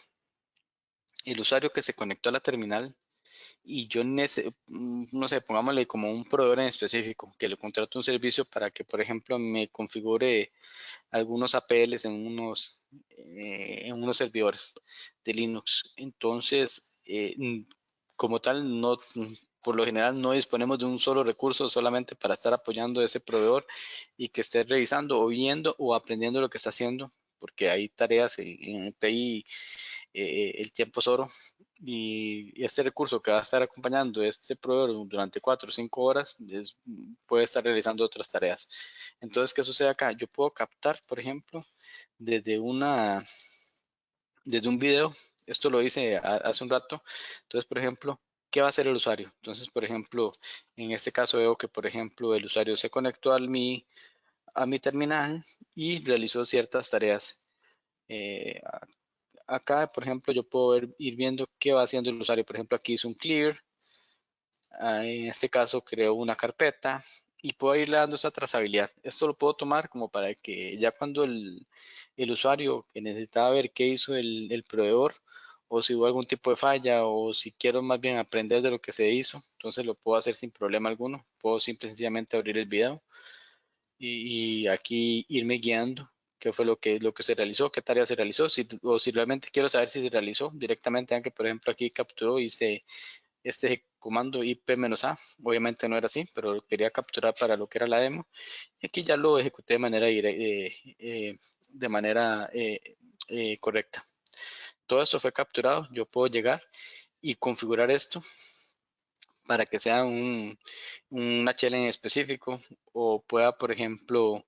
el usuario que se conectó a la terminal y yo no sé, pongámosle como un proveedor en específico que le contrato un servicio para que por ejemplo me configure algunos APLs en unos servidores de Linux. Entonces, como tal, no por lo general no disponemos de un solo recurso solamente para estar apoyando a ese proveedor y que esté revisando o viendo o aprendiendo lo que está haciendo, porque hay tareas en TI, el tiempo es oro, y este recurso que va a estar acompañando a este proveedor durante 4 o 5 horas puede estar realizando otras tareas. Entonces, ¿qué sucede acá? Yo puedo captar, por ejemplo, desde una desde un video. Esto lo hice hace un rato. Entonces, por ejemplo, ¿qué va a hacer el usuario? Entonces, por ejemplo, en este caso veo que, por ejemplo, el usuario se conectó a mi terminal y realizó ciertas tareas. Eh, Acá, por ejemplo, yo puedo ir viendo qué va haciendo el usuario. Por ejemplo, aquí hizo un clear. En este caso, creo una carpeta y puedo irle dando esa trazabilidad. Esto lo puedo tomar como para que ya cuando el usuario que necesitaba ver qué hizo el proveedor o si hubo algún tipo de falla o si quiero más bien aprender de lo que se hizo, entonces lo puedo hacer sin problema alguno. Puedo simple y sencillamente abrir el video y aquí irme guiando qué fue lo que se realizó, qué tarea se realizó, o si realmente quiero saber si se realizó directamente, aunque por ejemplo aquí capturó y se este comando IP-A, obviamente no era así, pero lo quería capturar para lo que era la demo. Y aquí ya lo ejecuté de manera correcta. Todo esto fue capturado. Yo puedo llegar y configurar esto para que sea una shell en específico o pueda, por ejemplo,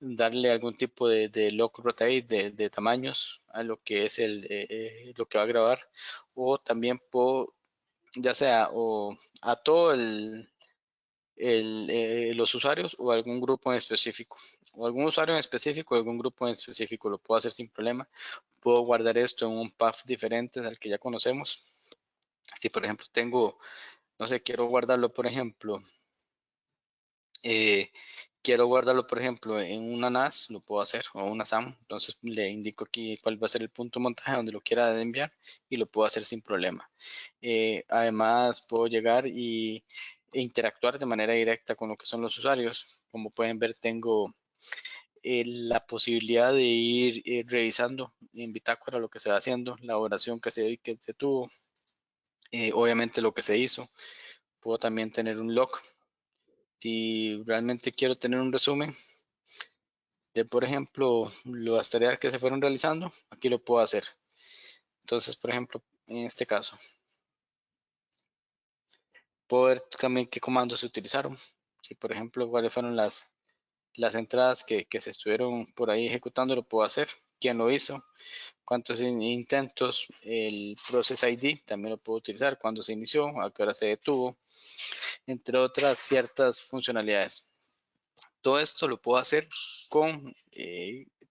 darle algún tipo de lock rotate de tamaños a lo que es lo que va a grabar, o también puedo ya sea o a todo los usuarios o algún grupo en específico, o algún usuario en específico o algún grupo en específico, lo puedo hacer sin problema. Puedo guardar esto en un path diferente al que ya conocemos. Si por ejemplo tengo, no sé, eh, quiero guardarlo por ejemplo en una NAS, lo puedo hacer, o una SAM, entonces le indico aquí cuál va a ser el punto de montaje donde lo quiera enviar y lo puedo hacer sin problema. Además, puedo llegar e interactuar de manera directa con lo que son los usuarios. Como pueden ver, tengo la posibilidad de ir revisando en bitácora lo que se va haciendo, la oración que se tuvo, obviamente lo que se hizo. Puedo también tener un log. Si realmente quiero tener un resumen de, por ejemplo, las tareas que se fueron realizando, aquí lo puedo hacer. Entonces, por ejemplo, en este caso, puedo ver también qué comandos se utilizaron. Si, por ejemplo, cuáles fueron las entradas que se estuvieron por ahí ejecutando, lo puedo hacer. ¿Quién lo hizo? ¿Cuántos intentos? El Process ID también lo puedo utilizar. ¿Cuándo se inició? ¿A qué hora se detuvo? Entre otras ciertas funcionalidades. Todo esto lo puedo hacer con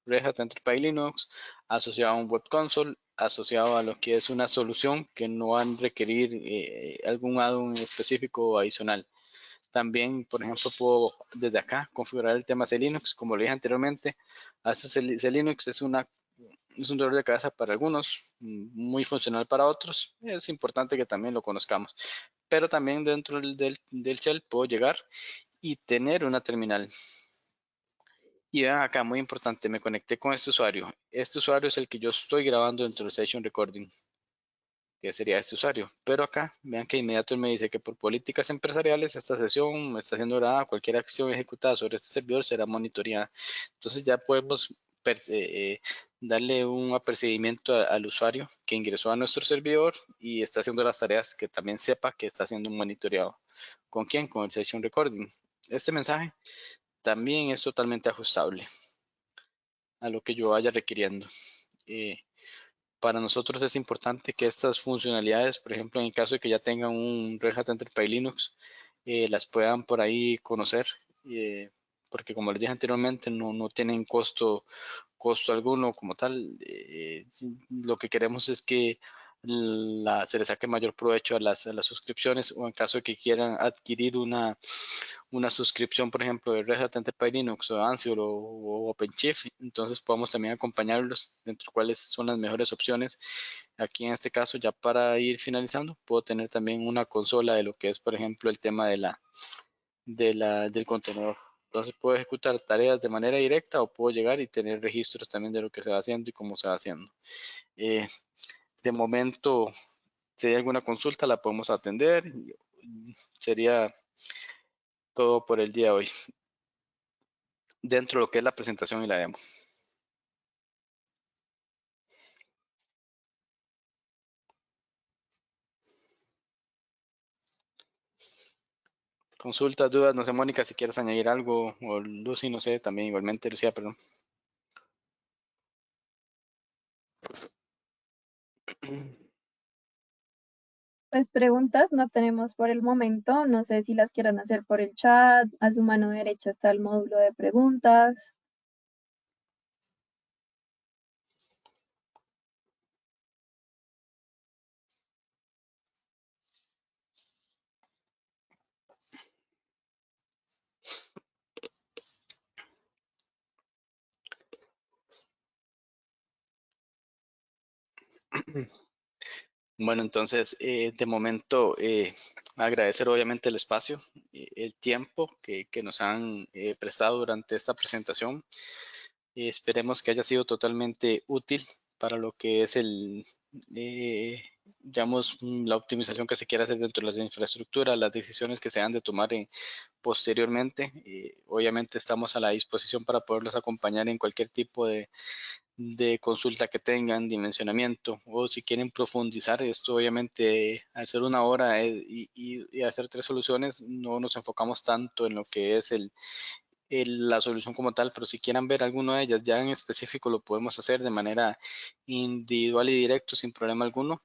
Red Hat Enterprise Linux, asociado a un web console, asociado a lo que es una solución que no van a requerir algún add-on específico o adicional. También, por ejemplo, puedo desde acá configurar el tema C Linux. Como lo dije anteriormente, C Linux es un dolor de cabeza para algunos, muy funcional para otros. Es importante que también lo conozcamos. Pero también dentro del shell puedo llegar y tener una terminal. Y vean acá, muy importante, me conecté con este usuario. Este usuario es el que yo estoy grabando dentro del Session Recording, que sería este usuario. Pero acá, vean que inmediato me dice que por políticas empresariales esta sesión está siendo grabada, cualquier acción ejecutada sobre este servidor será monitoreada. Entonces ya podemos darle un apercibimiento al usuario que ingresó a nuestro servidor y está haciendo las tareas, que también sepa que está siendo monitoreado. ¿Con quién? Con el Session Recording. Este mensaje también es totalmente ajustable a lo que yo vaya requiriendo. Eh, para nosotros es importante que estas funcionalidades, por ejemplo, en el caso de que ya tengan un Red Hat Enterprise Linux, las puedan por ahí conocer, eh, porque como les dije anteriormente, no tienen costo alguno como tal. Lo que queremos es que se le saque mayor provecho a las suscripciones, o en caso de que quieran adquirir una suscripción, por ejemplo, de Red Hat Enterprise Linux o Ansible o OpenShift, entonces podamos también acompañarlos dentro de cuáles son las mejores opciones. Aquí en este caso, ya para ir finalizando, puedo tener también una consola de lo que es, por ejemplo, el tema del contenedor. Entonces puedo ejecutar tareas de manera directa o puedo llegar y tener registros también de lo que se va haciendo y cómo se va haciendo. De momento, si hay alguna consulta, la podemos atender. sería todo por el día de hoy, dentro de lo que es la presentación y la demo. Consultas, dudas, no sé, Mónica, si quieres añadir algo, o Lucy, no sé, también igualmente, Lucía, perdón. Pues preguntas no tenemos por el momento. No sé si las quieran hacer por el chat. A su mano derecha está el módulo de preguntas. Bueno, entonces, de momento, agradecer obviamente el espacio, el tiempo que nos han prestado durante esta presentación. Esperemos que haya sido totalmente útil para lo que es digamos, la optimización que se quiere hacer dentro de la infraestructura, las decisiones que se han de tomar posteriormente. Obviamente estamos a la disposición para poderlos acompañar en cualquier tipo de consulta que tengan, dimensionamiento, o si quieren profundizar esto, obviamente al ser una hora y hacer 3 soluciones, no nos enfocamos tanto en lo que es la solución como tal, pero si quieran ver alguna de ellas ya en específico, lo podemos hacer de manera individual y directo sin problema alguno.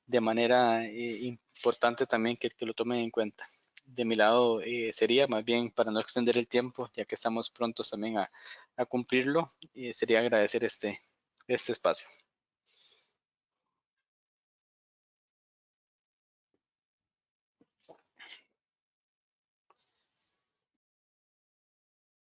De manera importante también que lo tomen en cuenta. De mi lado sería más bien para no extender el tiempo, ya que estamos prontos también a cumplirlo, sería agradecer este espacio.